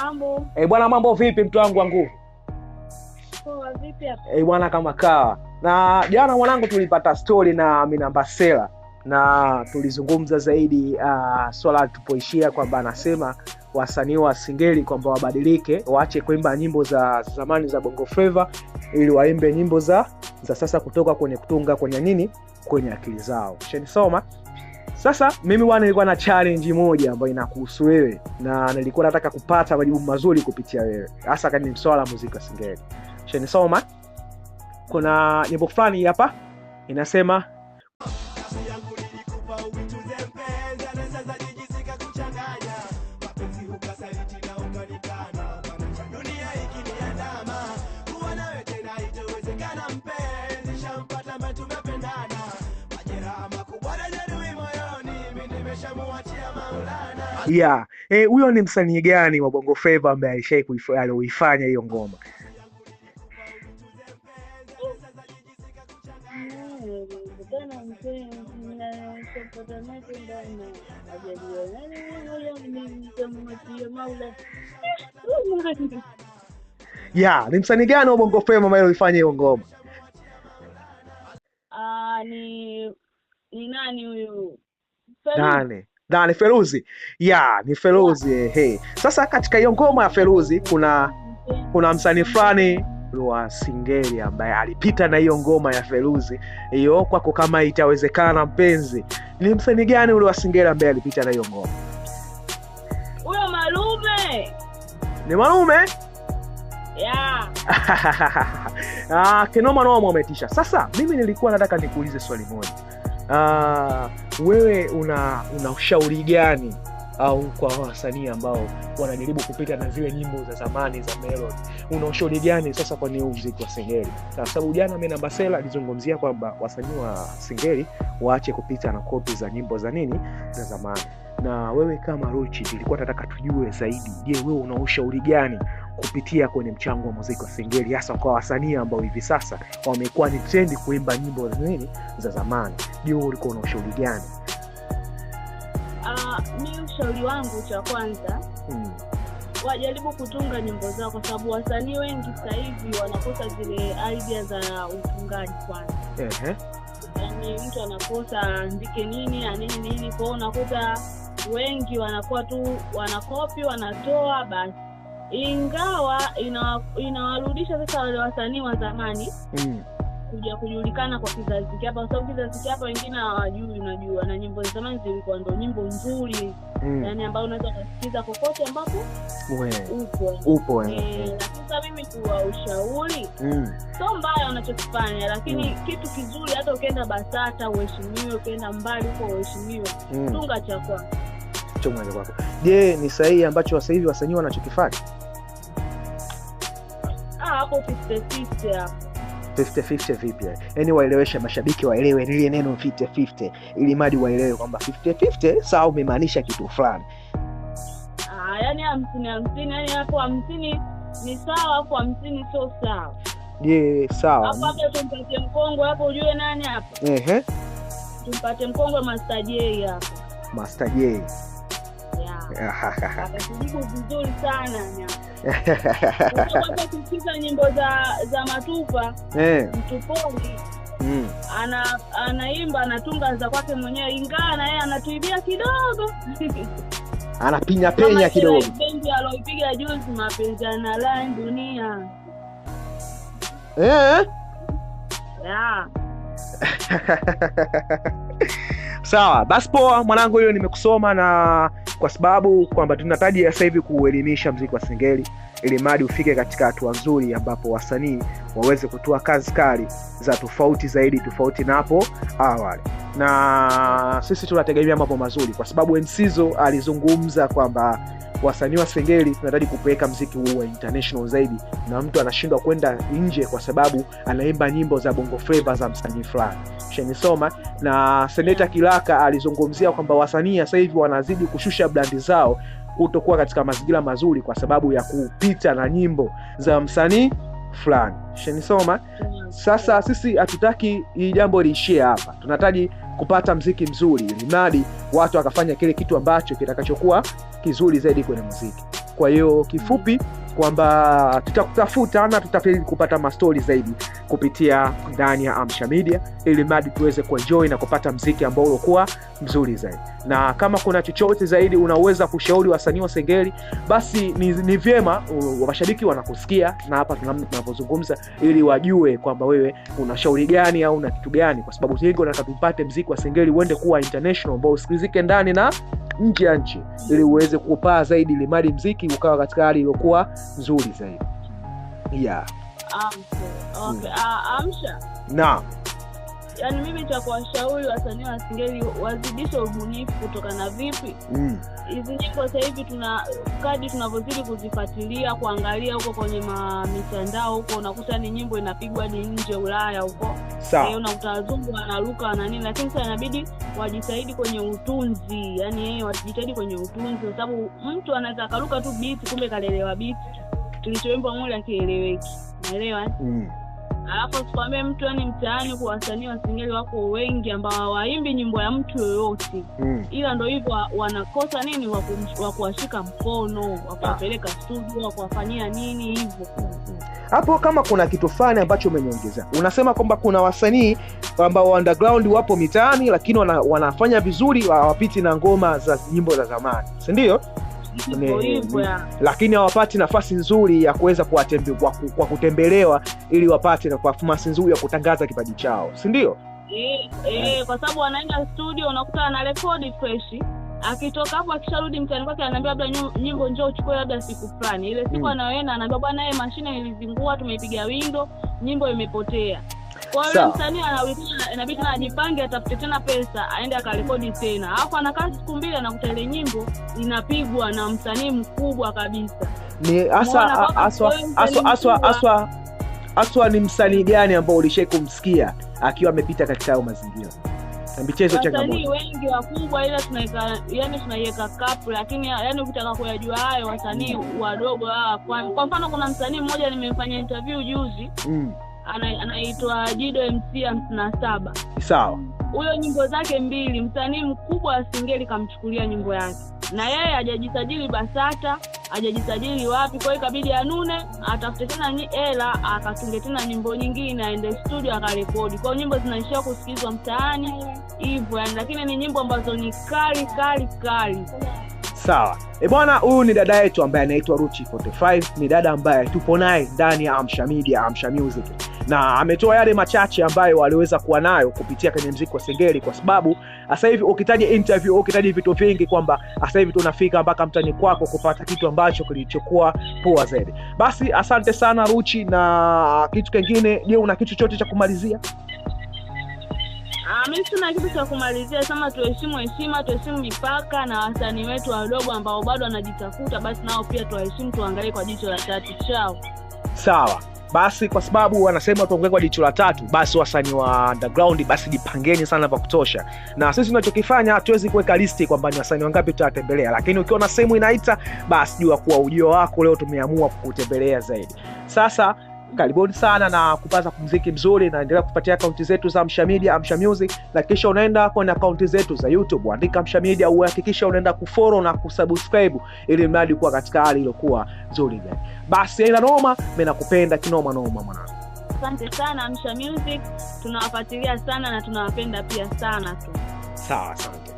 Mambo. Bwana, mambo vipi mtu wangu wangu? Poa, vipi hapa? Bwana kama kawa. Na jana mwanangu tulipata story na Amina Mbasela na tulizungumza zaidi swala tupoishia kwamba anasema wasanii wa Singeli kwamba wabadilike, waache kuimba nyimbo za zamani za Bongo Flava ili waimbe nyimbo za sasa kutoka kwenye kutunga kwenye akili zao. Shenisoma. Sasa mimi nilikuwa na challenge moja ambayo inakuhusu wewe na nilikuwa nataka kupata majibu mazuri kupitia wewe. Hasa kama ni swala la muziki wa Singeli. Shenisoma. Kuna nyimbo fulani hapa inasema huyo ni msanii gani wa Bongo Flava ambaye alishai hiyo ngoma? Ni msanii gani wa Bongo Flava ambaye alifanya hiyo ngoma? Ni nani huyu? Nani Feruzi? Ni Feruzi. Sasa katika hiyo ngoma ya Feruzi kuna msanii fulani wa Singeli ambaye alipita na hiyo ngoma ya Feruzi. Hiyo kwako kama itawezekana mpenzi, ni msanii gani ule wa Singeli ambaye alipita na hiyo ngoma? Huyo Malume. Ni Malume? Kinoma noma umetisha. Sasa mimi nilikuwa nataka nikuulize swali moja. Wewe una ushauri gani au kwa wasanii ambao wanajaribu kupita na zile nyimbo za zamani za melody? Una ushauri gani sasa kwa new muziki wa Singeli? Kwa sababu jana Amina Mbasela alizungumzia kwamba wasanii wa Singeli waache kupita na kopi za nyimbo za zamani. Na wewe kama Ruchi nilikuwa nataka tujue zaidi. Je, wewe una ushauri gani kupitia kwenye mchango wa muziki wa Singeli hasa kwa wasanii ambao hivi sasa wamekuwa ni trend kuimba nyimbo za zamani? Je, wewe ulikuwa una ushauri gani? Mimi ushauri wangu cha kwanza wajaribu kutunga nyimbo zao, kwa sababu wasanii wengi sasa hivi wanakosa zile idea za utungaji kwanza. Yaani mtu anakosa andike nini, kwa unakuta wengi wanakuwa tu wanakopi wanatoa basi. Ingawa inawarudisha sasa wale wasanii wa zamani kuja kujulikana kwa kizazi hapa, kwa sababu kizazi hapa wengine hawajui, unajua, na nyimbo za zamani zilikuwa ndo nyimbo nzuri. Yaani ambao unaweza kusikiza kokote ambapo upo. Lakini sasa mimi kwa ushauri sio mbaya wanachokifanya, lakini kitu kizuri hata ukienda BASATA uheshimiwe, ukienda mbali huko uheshimiwe. Tunga cha kwako. Je, ni sahihi ambacho sasa hivi wasanii wanachokifanya? Hapo 50-50 hapo. 50-50 vipi? Yaani waelewesha mashabiki waelewe ile neno 50-50 ili madi waelewe kwamba 50-50 sawa umemaanisha kitu fulani. Yaani 50-50, yaani hapo 50 ni sawa, hapo 50 sio sawa. Sawa. Hapo tumpate mkongwe hapo, ujue nani hapo? Tumpate mkongwe Master J hapo. Master J. Atakujibu vizuri sana hapo. Unataka kusikiza nyimbo za Matupa, Mtupoli, anaimba anatunga za kwake mwenyewe, ingawa na yeye anatuibia kidogo. Anapinya penya kidogo. Bendi aloipiga juzi mapenzi na la dunia. Sawa, basi poa mwanangu, hiyo nimekusoma, na kwa sababu kwamba tunahitaji sasa hivi kuelimisha muziki wa Singeli ili madi ufike katika hatua nzuri ambapo wasanii waweze kutoa kazi kali za tofauti na hapo awali. Na sisi tunategemea mambo mazuri, kwa sababu MCzo alizungumza kwamba wasanii wa Singeli tunahitaji kupeleka muziki huu international zaidi, na mtu anashindwa kwenda nje kwa sababu anaimba nyimbo za Bongo Flava za msanii fulani. Shenisoma. Na Seneta Kilaka alizungumzia kwamba wasanii sasa hivi wanazidi kushusha brandi zao kutokuwa katika mazingira mazuri kwa sababu ya kupita na nyimbo za msanii fulani. Shenisoma. Sasa sisi hatutaki hii jambo liishie hapa. Tunahitaji kupata muziki mzuri ili mradi watu wakafanya kile kitu ambacho kitakachokuwa kizuri zaidi kwenye muziki. Kwa hiyo kifupi kwamba tutakutafuta na tutafeli kupata mastori zaidi kupitia ndani ya Amsha Media, ili mradi tuweze kuenjoy na kupata mziki ambao ulikuwa mzuri zaidi. Na kama kuna chochote zaidi unaweza kushauri wasanii wa Singeli, basi ni vyema mashabiki wanakusikia na hapa tunapozungumza, ili wajue kwamba wewe una shauri gani au una kitu gani, kwa sababu wengi wanataka tupate mziki wa Singeli uende kuwa international ambao usikilizike ndani na nje ya nchi, ili uweze kupaa zaidi, ili mradi mziki ukawa katika hali iliyokuwa nzuri zaidi. Yeah. Okay. Amsha. Naam. Yaani mimi cha kuwashauri wasanii wa Singeli wazidishe ubunifu. Kutoka na vipi? Hizi nyimbo sasa hivi kadi tunavyozidi kuzifuatilia, kuangalia huko kwenye mitandao huko, unakuta ni nyimbo inapigwa hadi nje Ulaya huko. Sawa. Unakuta wazungu wanaruka na nini, lakini sasa inabidi wajitahidi kwenye utunzi. Yaani wajitahidi kwenye utunzi, kwa sababu mtu anaweza karuka tu beat kumbe kalelewa beat kilichoimbwa mule akieleweki. Unaelewa? Alafu sikwambie mtu, yani mtaani kwa wasanii wa Singeli wako wengi ambao hawaimbi nyimbo ya mtu yoyote. Ila ndio hivyo wanakosa nini wa kuwashika mkono, wa kuwapeleka studio, wa kuwafanyia nini hivyo. Hapo kama kuna kitu fulani ambacho umeniongeza. Unasema kwamba kuna wasanii ambao underground wapo mitaani lakini wanafanya vizuri, hawapiti na ngoma za nyimbo za zamani. Si ndio? Lakini hawapati nafasi nzuri ya kuweza kwa kutembelewa, ili wapate na performance nzuri ya kutangaza kipaji chao, si ndio? Kwa sababu anaenda studio, unakuta ana record fresh, akitoka hapo akisharudi mtaani kwake anaambia labda nyimbo njoo uchukue labda siku fulani. Ile siku anaenda anaambia bwana, mashine ilizingua, tumeipiga window, nyimbo imepotea. Kwa hiyo msanii inabidi ajipange, atafute tena pesa, aende akarekodi tena. Hapo anakaa siku 2 anakuta ile nyimbo inapigwa na msanii mkubwa kabisa. Ni aswa ni msanii gani ambao ulishai kumsikia akiwa amepita katika hayo mazingira? Michezo changamoto. Wasanii wengi wakubwa, ila tunaiweka kapu, lakini ukitaka kuyajua hayo wasanii wadogo kwa mfano kuna msanii mmoja nimemfanya interview juzi. Anaitwa Jido MC 57. Sawa. Huyo nyimbo zake 2, msanii mkubwa wa Singeli kamchukulia nyimbo yake. Na yeye hajajisajili Basata, hajajisajili wapi, kwa hiyo ikabidi anune, atafute tena hela, akatunge tena nyimbo nyingine, aende studio akarekodi. Kwa hiyo nyimbo zinaishia kusikizwa mtaani hivyo, lakini ni nyimbo ambazo ni kali. Sawa. Bwana, huyu ni dada yetu ambaye anaitwa Ruchi 45. Ni dada ambaye tupo naye ndani ya Amsha Media, Amsha Music. Na ametoa yale machache ambayo waliweza kuwa nayo kupitia kwenye muziki wa Singeli, kwa sababu sasa hivi ukitaja interview, ukitaja vitu vingi, kwamba sasa hivi tunafika mpaka mtani kwako kupata kitu ambacho kilichokuwa poa zaidi. Basi asante sana Ruchi, na kitu kingine, je, una kitu chochote cha kumalizia? Mimi sina kitu cha kumalizia, sema tuheshimu heshima, tuheshimu mipaka, na wasanii wetu wadogo ambao bado wanajitafuta, basi nao pia tuheshimu, tuangalie kwa jicho la tatu. Chao. Sawa. Basi kwa sababu wanasema tuangalie kwa jicho la tatu, basi wasanii wa underground basi jipangeni sana vya kutosha. Na sisi tunachokifanya hatuwezi kuweka listi kwamba ni wasanii wangapi tutatembelea, lakini ukiona sehemu inaita, basi jua kuwa ujio wako leo tumeamua kukutembelea zaidi. Sasa karibuni sana na kupata muziki mzuri, na endelea kufuatia akaunti zetu za Amsha Media, Amsha Music, na kisha unaenda kwenye akaunti zetu za YouTube, andika Amsha Media, uhakikisha unaenda kufollow na kusubscribe, ili mradi kuwa katika hali iliyokuwa nzuri zaidi. Basi ila noma, mimi nakupenda kinoma noma mwanangu. Asante sana Amsha Music, tunawafuatilia sana na tunawapenda pia sana tu. Sawa, asante.